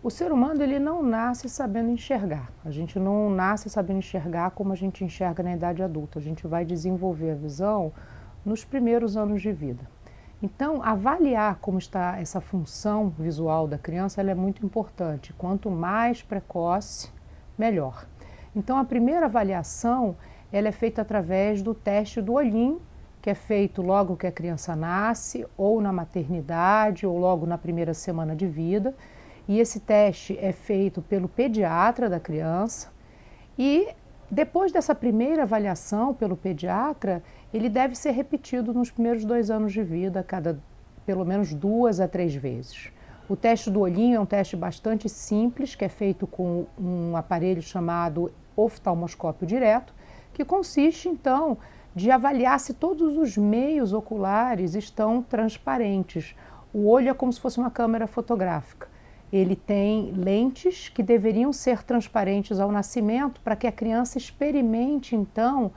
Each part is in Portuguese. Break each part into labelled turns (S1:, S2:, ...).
S1: O ser humano ele não nasce sabendo enxergar. A gente não nasce sabendo enxergar como a gente enxerga na idade adulta. A gente vai desenvolver a visão nos primeiros anos de vida. Então, avaliar como está essa função visual da criança, ela é muito importante. Quanto mais precoce, melhor. Então, a primeira avaliação, ela é feita através do teste do olhinho, que é feito logo que a criança nasce, ou na maternidade, ou logo na primeira semana de vida. E esse teste é feito pelo pediatra da criança. E depois dessa primeira avaliação pelo pediatra, ele deve ser repetido nos primeiros 2 anos de vida, pelo menos 2 a 3 vezes. O teste do olhinho é um teste bastante simples, que é feito com um aparelho chamado oftalmoscópio direto, que consiste então de avaliar se todos os meios oculares estão transparentes. O olho é como se fosse uma câmera fotográfica. Ele tem lentes que deveriam ser transparentes ao nascimento para que a criança experimente, então,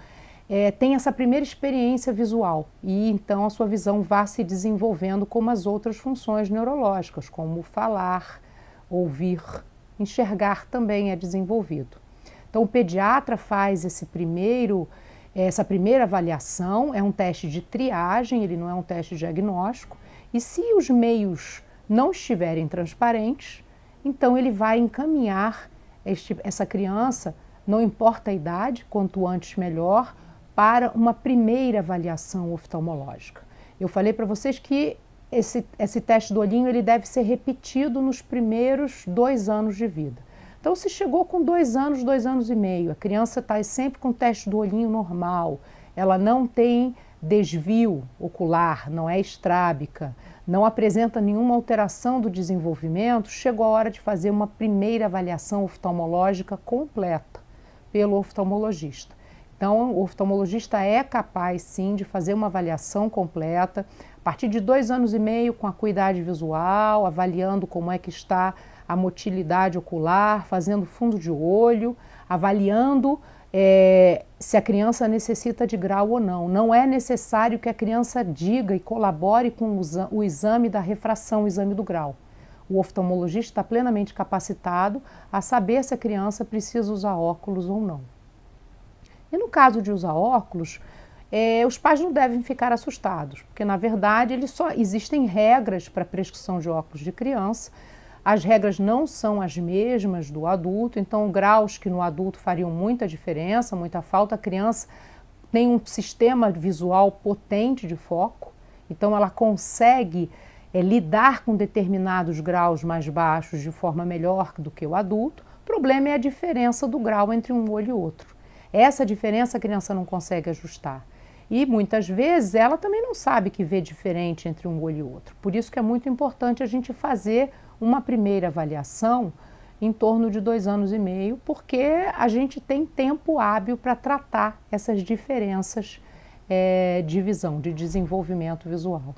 S1: tenha essa primeira experiência visual e então a sua visão vá se desenvolvendo como as outras funções neurológicas, como falar, ouvir, enxergar também é desenvolvido. Então o pediatra faz essa primeira avaliação, é um teste de triagem, ele não é um teste diagnóstico, e se os meios não estiverem transparentes, então ele vai encaminhar essa criança, não importa a idade, quanto antes melhor, para uma primeira avaliação oftalmológica. Eu falei para vocês que esse teste do olhinho ele deve ser repetido nos primeiros 2 anos de vida. Então, se chegou com 2 anos, 2 anos e meio, a criança está sempre com o teste do olhinho normal, ela não tem desvio ocular, não é estrábica, não apresenta nenhuma alteração do desenvolvimento, chegou a hora de fazer uma primeira avaliação oftalmológica completa pelo oftalmologista. Então, o oftalmologista é capaz, sim, de fazer uma avaliação completa, a partir de 2 anos e meio, com acuidade visual, avaliando como é que está a motilidade ocular, fazendo fundo de olho, avaliando se a criança necessita de grau ou não. Não é necessário que a criança diga e colabore com o exame da refração, o exame do grau. O oftalmologista está plenamente capacitado a saber se a criança precisa usar óculos ou não. E no caso de usar óculos, os pais não devem ficar assustados, porque na verdade só existem regras para a prescrição de óculos de criança. As regras não são as mesmas do adulto, então graus que no adulto fariam muita diferença, muita falta. A criança tem um sistema visual potente de foco, então ela consegue lidar com determinados graus mais baixos de forma melhor do que o adulto. O problema é a diferença do grau entre um olho e outro. Essa diferença a criança não consegue ajustar. E muitas vezes ela também não sabe que vê diferente entre um olho e outro. Por isso que é muito importante a gente fazer uma primeira avaliação em torno de 2 anos e meio, porque a gente tem tempo hábil para tratar essas diferenças de visão, de desenvolvimento visual.